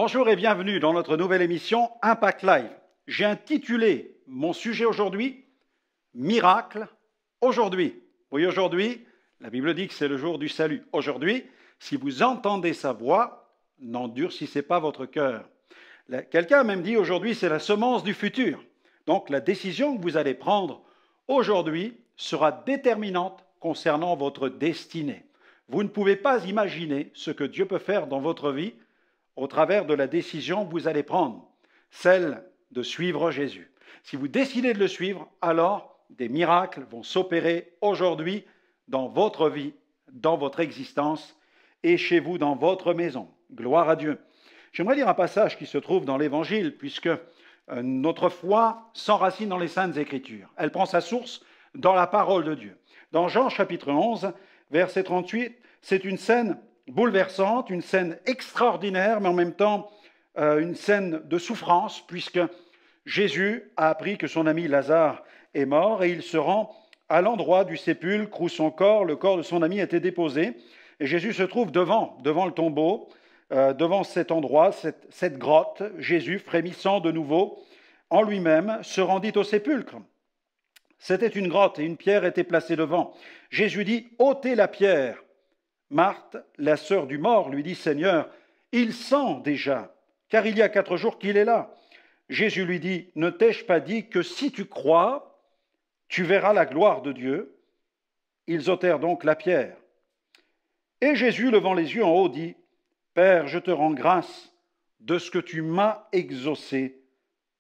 Bonjour et bienvenue dans notre nouvelle émission Impact Live. J'ai intitulé mon sujet aujourd'hui « Miracle aujourd'hui ». Oui, aujourd'hui, la Bible dit que c'est le jour du salut. Aujourd'hui, si vous entendez sa voix, n'endurcissez pas votre cœur. Quelqu'un a même dit aujourd'hui, c'est la semence du futur. Donc la décision que vous allez prendre aujourd'hui sera déterminante concernant votre destinée. Vous ne pouvez pas imaginer ce que Dieu peut faire dans votre vie au travers de la décision que vous allez prendre, celle de suivre Jésus. Si vous décidez de le suivre, alors des miracles vont s'opérer aujourd'hui dans votre vie, dans votre existence et chez vous dans votre maison. Gloire à Dieu. J'aimerais lire un passage qui se trouve dans l'Évangile, puisque notre foi s'enracine dans les Saintes Écritures. Elle prend sa source dans la parole de Dieu. Dans Jean chapitre 11, verset 38, c'est une scène bouleversante, une scène extraordinaire, mais en même temps une scène de souffrance, puisque Jésus a appris que son ami Lazare est mort et il se rend à l'endroit du sépulcre où le corps de son ami était déposé. Et Jésus se trouve devant le tombeau, devant cet endroit, cette grotte. Jésus, frémissant de nouveau en lui-même, se rendit au sépulcre. C'était une grotte et une pierre était placée devant. Jésus dit « ôtez la pierre ». Marthe, la sœur du mort, lui dit « Seigneur, il sent déjà, car il y a 4 jours qu'il est là. » Jésus lui dit « Ne t'ai-je pas dit que si tu crois, tu verras la gloire de Dieu ?» Ils ôtèrent donc la pierre. Et Jésus, levant les yeux en haut, dit « Père, je te rends grâce de ce que tu m'as exaucé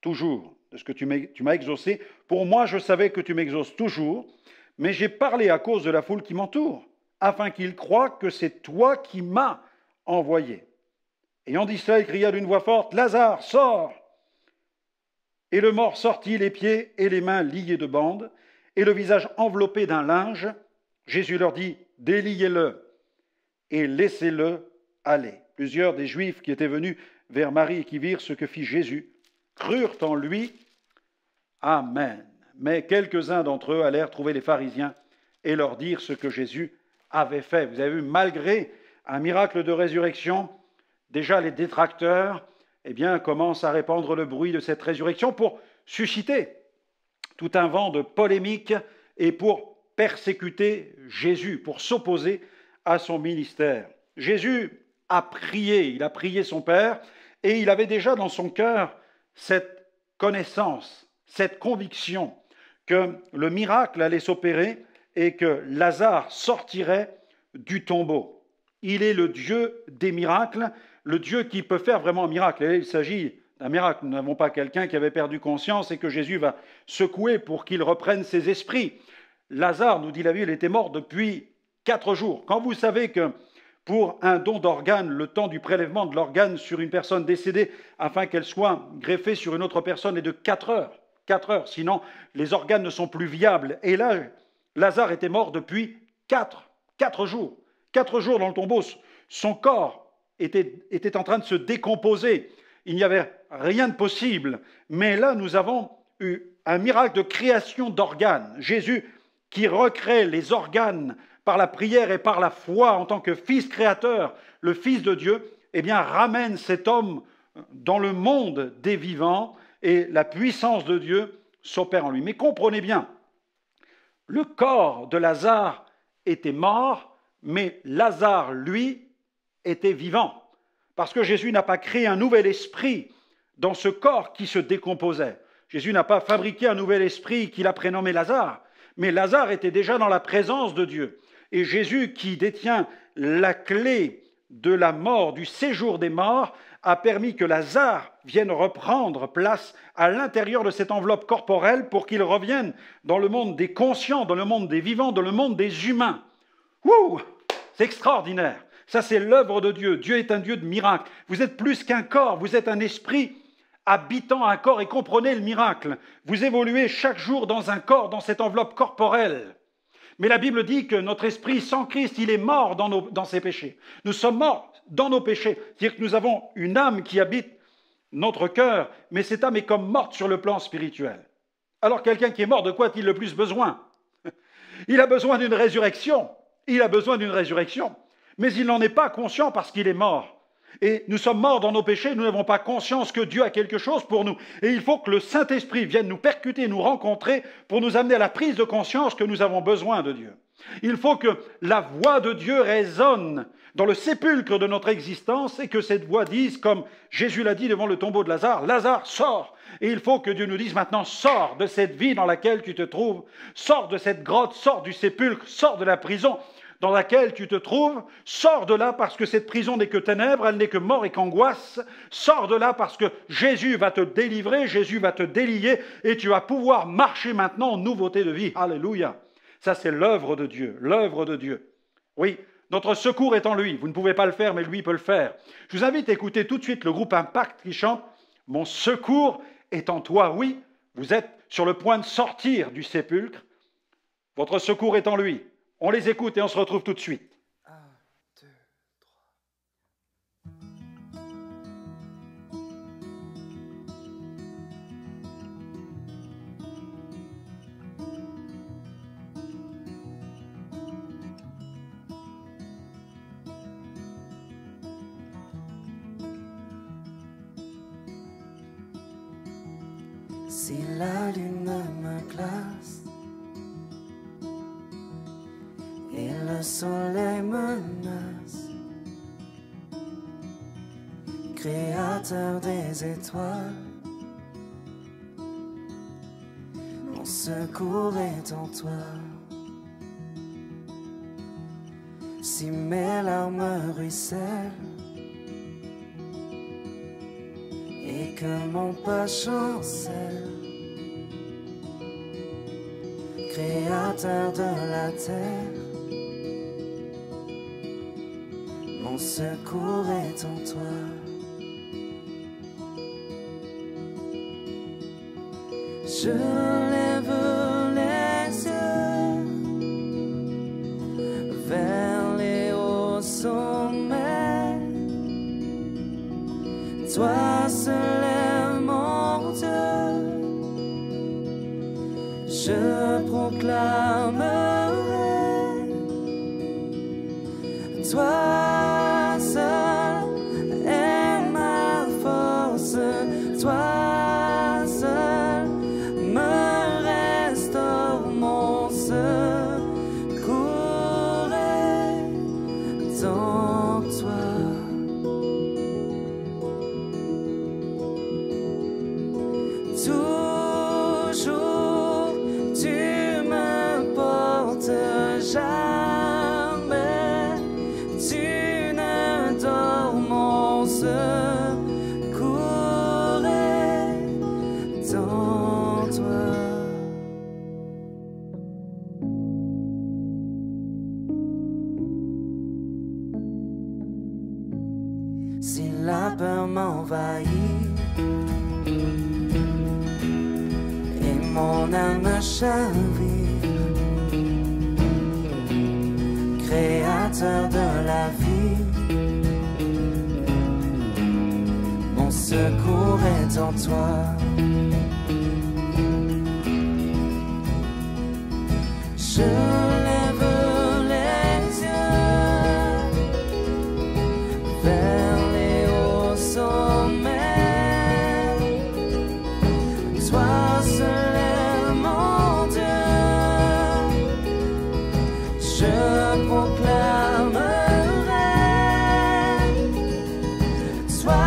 toujours, de ce que tu m'as exaucé. Pour moi, je savais que tu m'exauces toujours, mais j'ai parlé à cause de la foule qui m'entoure, afin qu'ils croient que c'est toi qui m'as envoyé. » Ayant dit cela, il cria d'une voix forte, « Lazare, sors !» Et le mort sortit, les pieds et les mains liés de bandes, et le visage enveloppé d'un linge. Jésus leur dit, « Déliez-le et laissez-le aller. » Plusieurs des Juifs qui étaient venus vers Marie et qui virent ce que fit Jésus crurent en lui. Amen. Mais quelques-uns d'entre eux allèrent trouver les pharisiens et leur dire ce que Jésus avait fait. Vous avez vu, malgré un miracle de résurrection, déjà les détracteurs commencent à répandre le bruit de cette résurrection pour susciter tout un vent de polémique et pour persécuter Jésus, pour s'opposer à son ministère. Jésus a prié, il a prié son Père et il avait déjà dans son cœur cette connaissance, cette conviction que le miracle allait s'opérer et que Lazare sortirait du tombeau. Il est le Dieu des miracles, le Dieu qui peut faire vraiment un miracle. Et il s'agit d'un miracle. Nous n'avons pas quelqu'un qui avait perdu conscience et que Jésus va secouer pour qu'il reprenne ses esprits. Lazare, nous dit la Bible, était mort depuis 4 jours. Quand vous savez que pour un don d'organe, le temps du prélèvement de l'organe sur une personne décédée, afin qu'elle soit greffée sur une autre personne, est de 4 heures. 4 heures, sinon les organes ne sont plus viables. Et là, Lazare était mort depuis 4 jours. 4 jours dans le tombeau. Son corps était en train de se décomposer. Il n'y avait rien de possible. Mais là, nous avons eu un miracle de création d'organes. Jésus qui recrée les organes par la prière et par la foi en tant que Fils créateur, le Fils de Dieu, ramène cet homme dans le monde des vivants et la puissance de Dieu s'opère en lui. Mais comprenez bien, le corps de Lazare était mort, mais Lazare, lui, était vivant. Parce que Jésus n'a pas créé un nouvel esprit dans ce corps qui se décomposait. Jésus n'a pas fabriqué un nouvel esprit qu'il a prénommé Lazare, mais Lazare était déjà dans la présence de Dieu. Et Jésus, qui détient la clé de la mort, du séjour des morts, a permis que Lazare vienne reprendre place à l'intérieur de cette enveloppe corporelle pour qu'il revienne dans le monde des conscients, dans le monde des vivants, dans le monde des humains. Ouh, c'est extraordinaire. Ça, c'est l'œuvre de Dieu. Dieu est un Dieu de miracles. Vous êtes plus qu'un corps, vous êtes un esprit habitant un corps et comprenez le miracle. Vous évoluez chaque jour dans un corps, dans cette enveloppe corporelle. Mais la Bible dit que notre esprit sans Christ, il est mort dans ses péchés. Nous sommes morts dans nos péchés. C'est-à-dire que nous avons une âme qui habite notre cœur, mais cette âme est comme morte sur le plan spirituel. Alors quelqu'un qui est mort, de quoi a-t-il le plus besoin? Il a besoin d'une résurrection. Il a besoin d'une résurrection. Mais il n'en est pas conscient parce qu'il est mort. Et nous sommes morts dans nos péchés, nous n'avons pas conscience que Dieu a quelque chose pour nous. Et il faut que le Saint-Esprit vienne nous percuter, nous rencontrer pour nous amener à la prise de conscience que nous avons besoin de Dieu. Il faut que la voix de Dieu résonne dans le sépulcre de notre existence et que cette voix dise, comme Jésus l'a dit devant le tombeau de Lazare, « Lazare, sors !» Et il faut que Dieu nous dise maintenant, sors de cette vie dans laquelle tu te trouves, sors de cette grotte, sors du sépulcre, sors de la prison dans laquelle tu te trouves, sors de là parce que cette prison n'est que ténèbres, elle n'est que mort et qu'angoisse, sors de là parce que Jésus va te délivrer, Jésus va te délier et tu vas pouvoir marcher maintenant en nouveauté de vie. Alléluia. Ça c'est l'œuvre de Dieu, l'œuvre de Dieu. Oui, notre secours est en lui, vous ne pouvez pas le faire mais lui peut le faire. Je vous invite à écouter tout de suite le groupe Impact qui chante « Mon secours est en toi ». Oui, vous êtes sur le point de sortir du sépulcre, votre secours est en lui. On les écoute et on se retrouve tout de suite. 1, 2, 3. Si la lune me glace et le soleil menace, créateur des étoiles, mon secours est en toi. Si mes larmes ruissellent et que mon pas chancelle, créateur de la terre, mon secours est en toi. Je lève les yeux vers les hauts sommets. Toi seul est mon Dieu. Je proclamerai toi. Toi seul me restaure, mon secours est en toi. Toujours tu me portes, jamais tu ne dors, mon secours. Si la peur m'envahit et mon âme chavire, créateur de la vie, mon secours est en toi. Je lève les yeux vers les hauts sommets. Toi seul est mon Dieu. Je proclamerai toi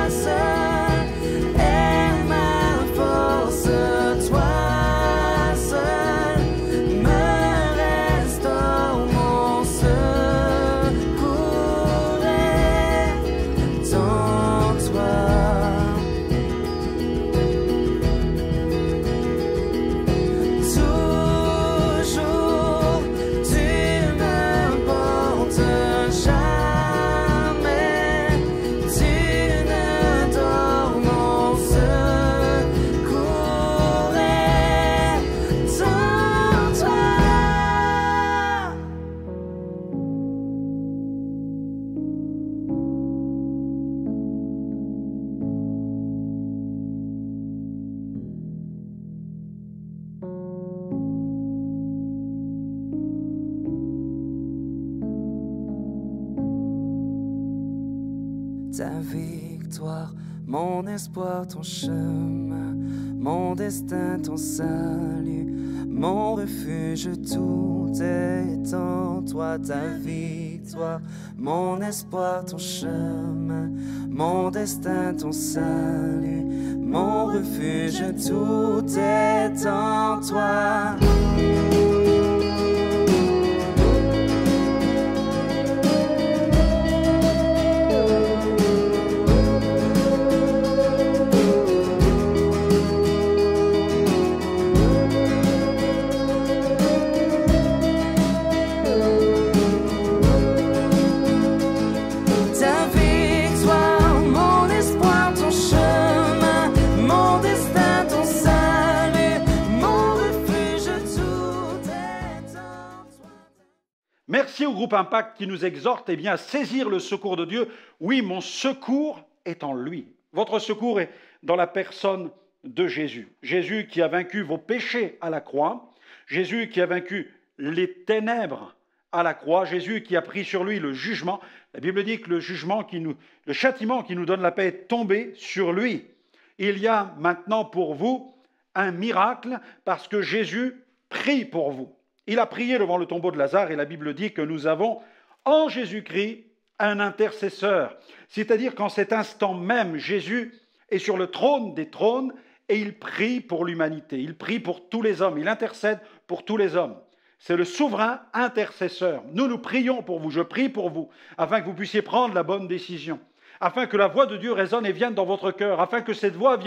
seul est ma force. Toi seul me ta victoire, mon espoir, ton chemin, mon destin, ton salut, mon refuge, tout est en toi, ta victoire, mon espoir, ton chemin, mon destin, ton salut, mon refuge, tout est en toi. Merci au groupe Impact qui nous exhorte à saisir le secours de Dieu. Oui, mon secours est en lui. Votre secours est dans la personne de Jésus. Jésus qui a vaincu vos péchés à la croix. Jésus qui a vaincu les ténèbres à la croix. Jésus qui a pris sur lui le jugement. La Bible dit que le châtiment qui nous donne la paix est tombé sur lui. Il y a maintenant pour vous un miracle parce que Jésus prie pour vous. Il a prié devant le tombeau de Lazare et la Bible dit que nous avons en Jésus-Christ un intercesseur. C'est-à-dire qu'en cet instant même, Jésus est sur le trône des trônes et il prie pour l'humanité. Il prie pour tous les hommes. Il intercède pour tous les hommes. C'est le souverain intercesseur. Nous prions pour vous. Je prie pour vous afin que vous puissiez prendre la bonne décision. Afin que la voix de Dieu résonne et vienne dans votre cœur. Afin que cette voix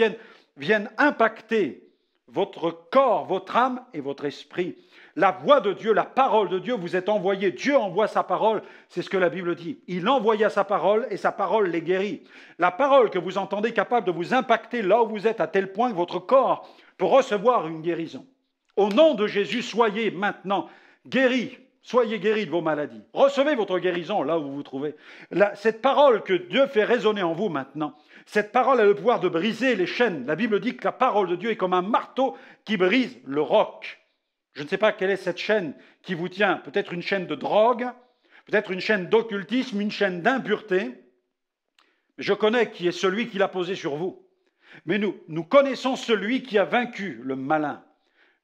vienne impacter votre corps, votre âme et votre esprit. La voix de Dieu, la parole de Dieu vous est envoyée. Dieu envoie sa parole, c'est ce que la Bible dit. Il envoya sa parole et sa parole les guérit. La parole que vous entendez est capable de vous impacter là où vous êtes à tel point que votre corps peut recevoir une guérison. Au nom de Jésus, soyez maintenant guéris. Soyez guéris de vos maladies. Recevez votre guérison là où vous vous trouvez. Cette parole que Dieu fait résonner en vous maintenant, cette parole a le pouvoir de briser les chaînes. La Bible dit que la parole de Dieu est comme un marteau qui brise le roc. Je ne sais pas quelle est cette chaîne qui vous tient. Peut-être une chaîne de drogue, peut-être une chaîne d'occultisme, une chaîne d'impureté. Je connais qui est celui qui l'a posé sur vous. Mais nous connaissons celui qui a vaincu le malin.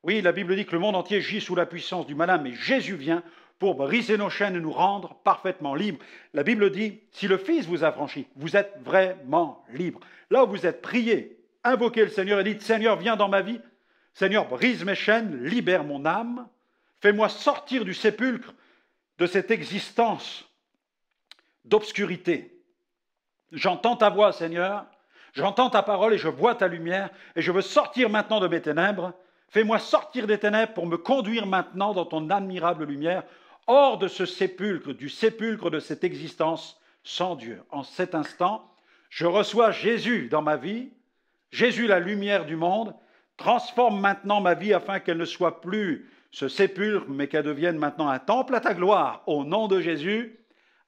Oui, la Bible dit que le monde entier gît sous la puissance du malin, mais Jésus vient pour briser nos chaînes et nous rendre parfaitement libres. La Bible dit, si le Fils vous a franchi, vous êtes vraiment libre. Là où vous êtes, priez, invoquez le Seigneur et dites, Seigneur, viens dans ma vie. Seigneur, brise mes chaînes, libère mon âme, fais-moi sortir du sépulcre de cette existence d'obscurité. J'entends ta voix, Seigneur, j'entends ta parole et je vois ta lumière et je veux sortir maintenant de mes ténèbres. Fais-moi sortir des ténèbres pour me conduire maintenant dans ton admirable lumière, hors de ce sépulcre, du sépulcre de cette existence sans Dieu. En cet instant, je reçois Jésus dans ma vie, Jésus la lumière du monde. Transforme maintenant ma vie afin qu'elle ne soit plus ce sépulcre, mais qu'elle devienne maintenant un temple à ta gloire. Au nom de Jésus,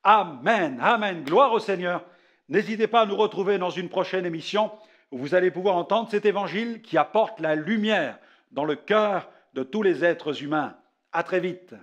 Amen. Amen. Gloire au Seigneur. N'hésitez pas à nous retrouver dans une prochaine émission où vous allez pouvoir entendre cet évangile qui apporte la lumière dans le cœur de tous les êtres humains. À très vite.